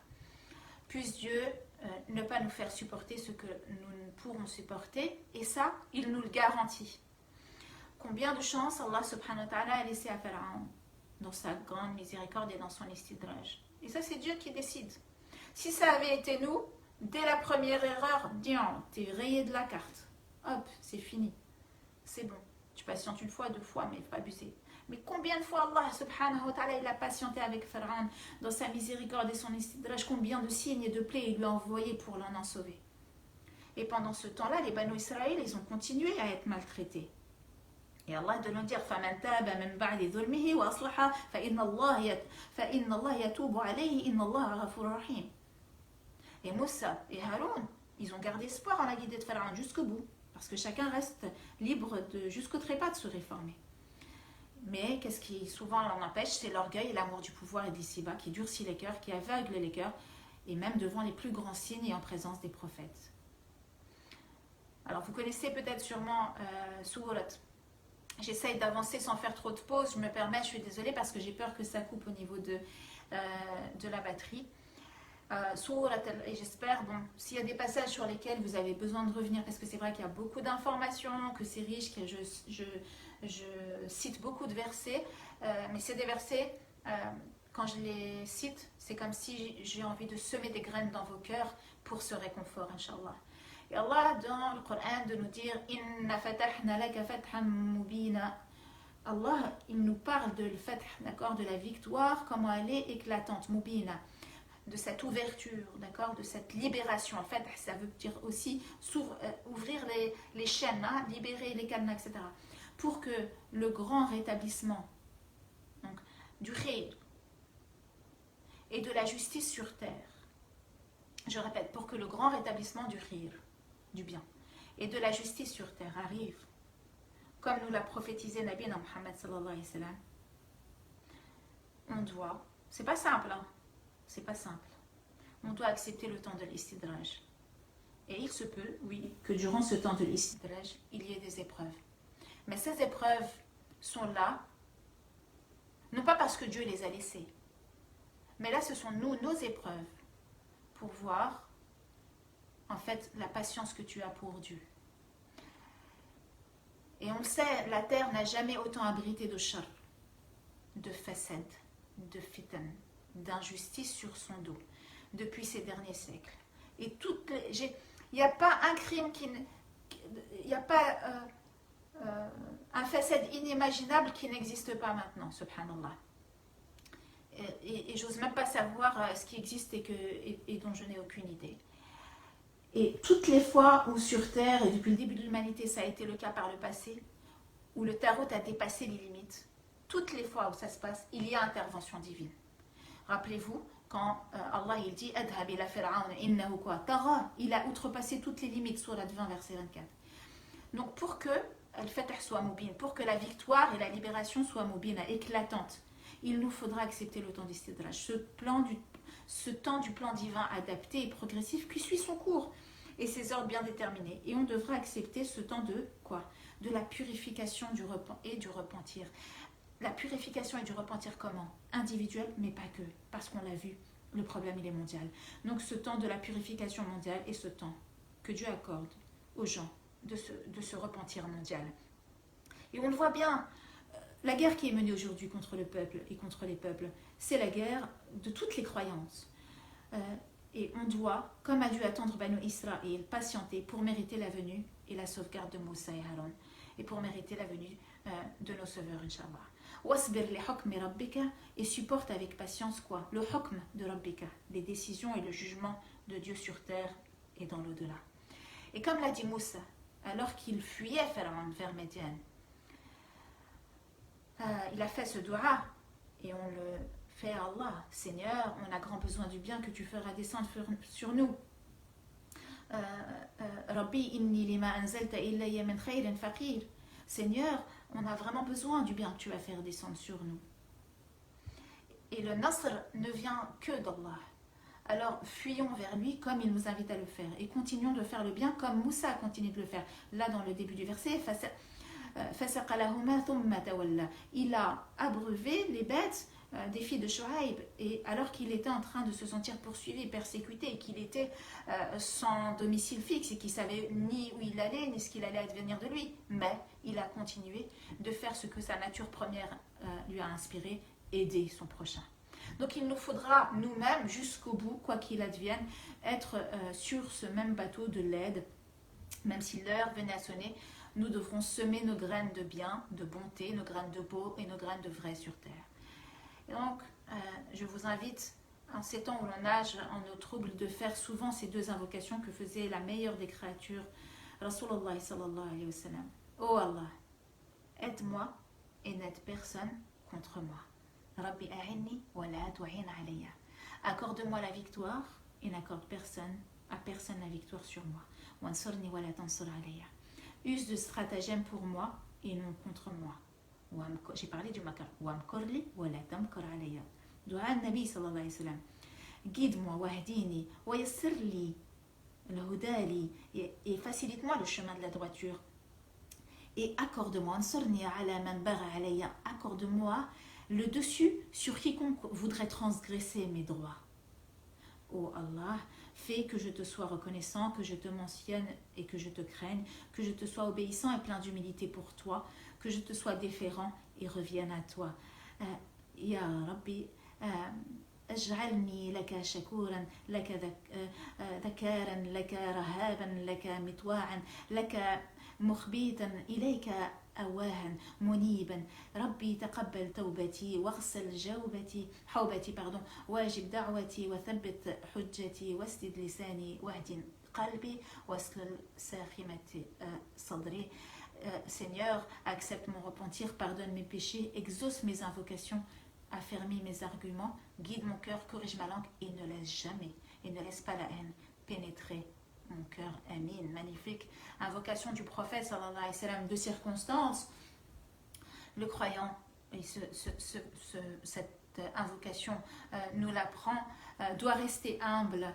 Puisse Dieu ne pas nous faire supporter ce que nous ne pourrons supporter, et ça, il nous le garantit. Combien de chance Allah subhanahu wa ta'ala a laissé à Pharaon dans sa grande miséricorde et dans son istidraj. Et ça, c'est Dieu qui décide. Si ça avait été nous, dès la première erreur, t'es rayé de la carte. Hop, c'est fini. C'est bon. Tu patientes une fois, 2 fois, mais il ne faut pas abuser. Mais combien de fois Allah subhanahu wa ta'ala il a patienté avec Pharaon dans sa miséricorde et son istidraj, combien de signes et de plaies il lui a envoyé pour l'en en sauver. Et pendant ce temps-là, les Banu Israël, ils ont continué à être maltraités. Et Allah de nous dire فَمَنْ تَابَ مِنْ بَعْدِ ظُلْمِهِ وَأَصْلَحَ فَإِنَّ اللَّهَ يَتُوبُ عَلَيْهِ إِنَّ اللَّهَ غَفُورٌ رَحِيمٌ. Et Moussa et Haroun, ils ont gardé espoir en la guidée de Pharaon jusqu'au bout, parce que chacun reste libre jusqu'au trépas de se réformer. Mais qu'est-ce qui souvent l'en empêche? C'est l'orgueil et l'amour du pouvoir et d'ici-bas qui durcit les cœurs, qui aveugle les cœurs, et même devant les plus grands signes et en présence des prophètes. Alors vous connaissez peut-être sûrement Surat. J'essaye d'avancer sans faire trop de pauses, je me permets, je suis désolée parce que j'ai peur que ça coupe au niveau de la batterie. Et j'espère, s'il y a des passages sur lesquels vous avez besoin de revenir, parce que c'est vrai qu'il y a beaucoup d'informations, que c'est riche, que je cite beaucoup de versets, mais c'est des versets, quand je les cite, c'est comme si j'ai envie de semer des graines dans vos cœurs pour ce réconfort, Inch'Allah. Et Allah, dans le Coran, de nous dire Inna fatahna laka fathan mubina. Allah, il nous parle de l'fath, d'accord, de la victoire, comment elle est éclatante, mubina, de cette ouverture, d'accord, de cette libération. En fait, ça veut dire aussi ouvrir les chaînes, hein, libérer les cadenas, etc. Pour que le grand rétablissement donc, du khayr et de la justice sur terre, je répète, pour que le grand rétablissement du khayr, du bien, et de la justice sur terre arrive, comme nous l'a prophétisé Nabi Muhammad sallallahu alayhi wa sallam, on doit, c'est pas simple, hein, c'est pas simple, on doit accepter le temps de l'istidraj. Et il se peut, oui, que durant ce temps de l'istidraj, il y ait des épreuves. Mais ces épreuves sont là, non pas parce que Dieu les a laissées, mais là ce sont nos épreuves, pour voir en fait la patience que tu as pour Dieu. Et on le sait, la terre n'a jamais autant abrité de shar, de fasad, de fitan, d'injustice sur son dos depuis ces derniers siècles. Et il n'y a pas un crime il n'y a pas un fasad inimaginable qui n'existe pas maintenant, subhanallah. Et j'ose même pas savoir ce qui existe et dont je n'ai aucune idée. Et toutes les fois où sur Terre, et depuis le début de l'humanité, ça a été le cas par le passé, où le tarot a dépassé les limites, toutes les fois où ça se passe, il y a intervention divine. Rappelez-vous, quand Allah il dit « Adhab ila fir'aun innahu tagha » il a outrepassé toutes les limites, Sourate 20, verset 24. Donc pour que Al-Fatah soit mubin, pour que la victoire et la libération soient mubina, éclatantes, il nous faudra accepter le temps d'istidraj, ce temps du plan divin adapté et progressif qui suit son cours et ses ordres bien déterminés. Et on devra accepter ce temps de quoi? De la purification et du repentir. La purification et du repentir comment? Individuel, mais pas que, parce qu'on l'a vu. le problème il est mondial. Donc ce temps de la purification mondiale est ce temps que Dieu accorde aux gens de se repentir mondial. Et on le voit bien, la guerre qui est menée aujourd'hui contre le peuple et contre les peuples, c'est la guerre de toutes les croyances. Et on doit, comme a dû attendre Banu Israël, patienter pour mériter la venue et la sauvegarde de Moussa et Haroun, et pour mériter la venue de nos sauveurs, Inch'Allah. Wasbir li hukmi rabbika, et supporte avec patience quoi? Le hukm de Rabbika, les décisions et le jugement de Dieu sur terre et dans l'au-delà. Et comme l'a dit Moussa, alors qu'il fuyait Pharaon vers Médiane, il a fait ce dua et on le fait à Allah. Seigneur, on a grand besoin du bien que tu feras descendre sur nous. Rabbi inni lima anzalta ilayya min khayrin faqir. Seigneur, on a vraiment besoin du bien que tu vas faire descendre sur nous. Et le nasr ne vient que d'Allah. Alors fuyons vers lui comme il nous invite à le faire et continuons de faire le bien comme Moussa a continué de le faire. Là dans le début du verset, il a abreuvé les bêtes des filles de Shuaïb, et alors qu'il était en train de se sentir poursuivi, persécuté, et qu'il était sans domicile fixe et qu'il ne savait ni où il allait ni ce qu'il allait advenir de lui, mais il a continué de faire ce que sa nature première lui a inspiré, aider son prochain. Donc il nous faudra nous-mêmes jusqu'au bout, quoi qu'il advienne, être sur ce même bateau de l'aide, même si l'heure venait à sonner. Nous devrons semer nos graines de bien, de bonté, nos graines de beau et nos graines de vrai sur terre. Et donc, je vous invite, en ces temps où l'on nage en eau trouble, de faire souvent ces deux invocations que faisait la meilleure des créatures, Rasulullah sallallahu alayhi wa sallam. Oh Allah, aide-moi et n'aide personne contre moi. Rabbi a'inni wa la tu'in alayya. Accorde-moi la victoire et n'accorde à personne la victoire sur moi. Wansurni wa la tansur alayya. Use de stratagèmes pour moi et non contre moi. J'ai parlé du makar. Wamkorli wa la tamkor alayya. Dua Nabi sallallahu alayhi wa sallam. Guide-moi, wahdini, wa yassirli, al-hudali, et facilite-moi le chemin de la droiture. Et accorde-moi, ansurni ala man bagha alayya. Accorde-moi le dessus sur quiconque voudrait transgresser mes droits. Ô Allah, fais que je te sois reconnaissant, que je te mentionne et que je te craigne, que je te sois obéissant et plein d'humilité pour toi, que je te sois déférent et revienne à toi. Ya Rabbi, اجعلني لك شكورا لك ذكارا لك رهابا لك مطواعا لك مخبيتا إليك أواها منيبا ربي تقبل توبتي واغسل حوبتي واجب دعوتي وثبت حجتي واسدد لساني واهد قلبي واسلل ساخمة صدري. Seigneur, accepte mon repentir, pardonne mes péchés, exauce mes invocations, affermis mes arguments, guide mon cœur, corrige ma langue et ne laisse pas la haine pénétrer mon cœur. Amin. Magnifique invocation du prophète sallallahu alayhi wa sallam. De circonstances, le croyant, et cette invocation nous l'apprend, doit rester humble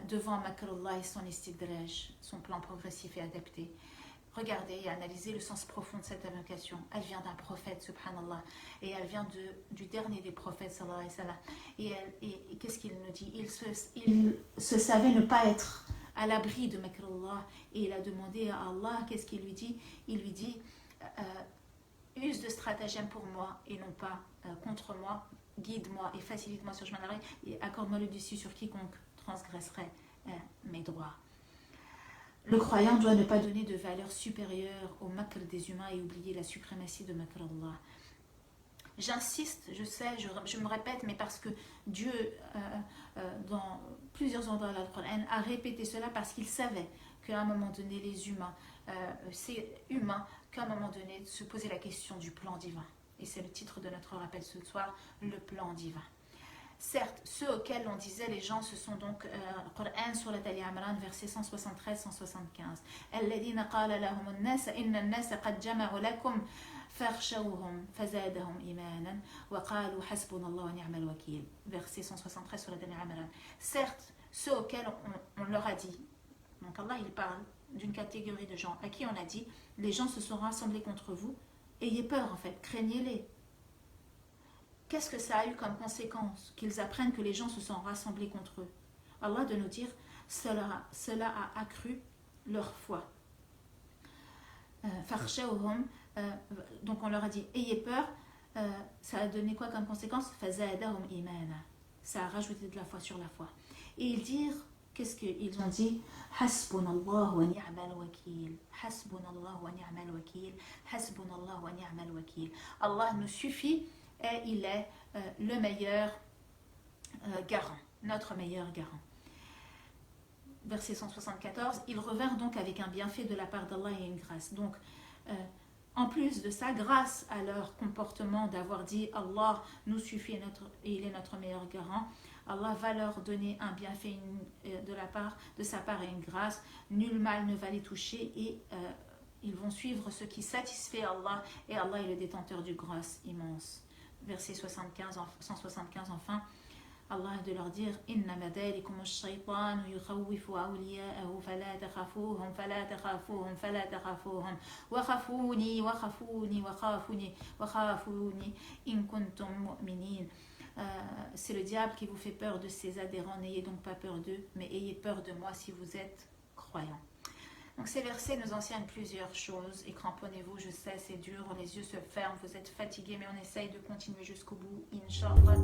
devant Makrullah et son istidraj, son plan progressif et adapté. Regardez et analysez le sens profond de cette invocation. Elle vient d'un prophète, subhanallah, et elle vient du dernier des prophètes, sallallahu alayhi wa sallam. Et qu'est-ce qu'il nous dit? Il se savait ne pas être à l'abri de Makrullah, et il a demandé à Allah, qu'est-ce qu'il lui dit? Il lui dit, use de stratagème pour moi et non pas contre moi, guide-moi et facilite-moi sur le chemin de la vie, et accorde-moi le dessus sur quiconque transgresserait mes droits. Le croyant doit ne pas donner de valeur supérieure au makr des humains et oublier la suprématie de makr Allah. J'insiste, je sais, je me répète, mais parce que Dieu, dans plusieurs endroits de l'Alcoran, a répété cela parce qu'il savait qu'à un moment donné, les humains, c'est humain qu'à un moment donné, se poser la question du plan divin. Et c'est le titre de notre rappel ce soir, le plan divin. Certes, ceux auxquels on disait les gens, ce sont donc Coran sur la Ali Imran, versets 173-175. Alladhina qala lahum an-nas inna an-nas qad jama'u lakum fakhshawhum fazadahum imanan wa qalu hasbunallahu wa ni'mal wakeel. Verset 173 sur la Ali Imran. Certes, ceux auxquels on leur a dit, donc Allah il parle d'une catégorie de gens à qui on a dit, les gens se sont rassemblés contre vous, ayez peur en fait, craignez-les. qu'est-ce que ça a eu comme conséquence? Qu'ils apprennent que les gens se sont rassemblés contre eux. Allah de nous dire, cela a accru leur foi. Fakhshawhum, donc on leur a dit, ayez peur, ça a donné quoi comme conséquence? Fazadahum imana. Ça a rajouté de la foi sur la foi. Et ils dirent, qu'est-ce qu'ils ont dit? Hasbunallah wa ni'mal wakil. Hasbunallah wa ni'mal wakil. Hasbunallah wa ni'mal wakil. Allah nous suffit et il est le meilleur garant, notre meilleur garant. Verset 174, ils revinrent donc avec un bienfait de la part d'Allah et une grâce. Donc, en plus de ça, grâce à leur comportement d'avoir dit Allah nous suffit et il est notre meilleur garant, Allah va leur donner un bienfait de sa part et une grâce. Nul mal ne va les toucher et ils vont suivre ce qui satisfait Allah et Allah est le détenteur du grâce immense. Verset 175 enfin. Allah de leur dire innama dhalikum ash-shaytanu yukhawwifu awliya'ahu fala takhafuhum fala takhafuhum fala takhafuhum wa khafuni wa khafuni wa khafuni wa khafuni in kuntum mu'minin. C'est le diable qui vous fait peur de ses adhérents, n'ayez donc pas peur d'eux, mais ayez peur de moi si vous êtes croyants. Donc ces versets nous enseignent plusieurs choses et cramponnez-vous, je sais c'est dur, les yeux se ferment, vous êtes fatigués mais on essaye de continuer jusqu'au bout, Inch'Allah.